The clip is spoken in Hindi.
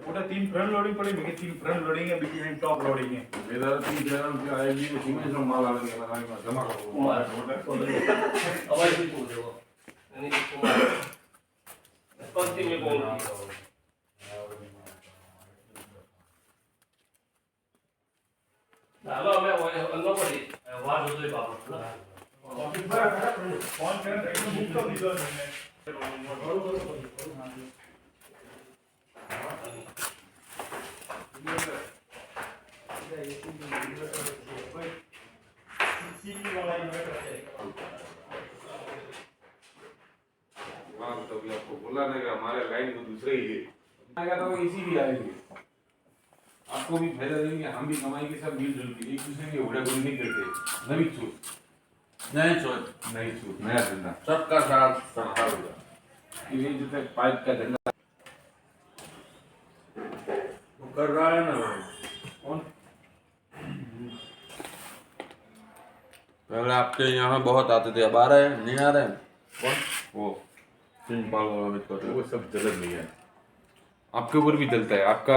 ओटा 3 फ्रंट लोडिंग पड़ी, मेरे 3 फ्रंट लोडिंग है, बीच में टॉप लोडिंग है। मेरा 3 चैनल के आएगी तो सीमेंट से माल आने के लगाने में जमा करो। कुमार अब ऐसे ही बोल दो नहीं कुमार पंक्ति में बोल डालो मैं वो अंदर पड़ी वार होते बाबू ना ऑफिस पर खड़ा फोन कर रहे हैं, बुक तो दीजिए मैंने। तो भी आपको बोला ना कि हमारे लाइन को दूसरे ही है आएगा तो इसी भी आएंगे, आपको भी फायदा देंगे, हम भी कमाएंगे, सब मिलजुल के एक दूसरे की उड़ा नहीं करते। नई सोच नया धंधा सबका साथ सबका विकास ये जो तक पाइप का धंधा वो कर रहा है ना। कौन पहले आपके यहाँ बहुत आते थे, अब आ रहे हैं नहीं आ रहे हैं? कौन वो सिंह पाल वाला भी कर रहे हैं। वो सब जलन नहीं है, आपके ऊपर भी जलता है। आपका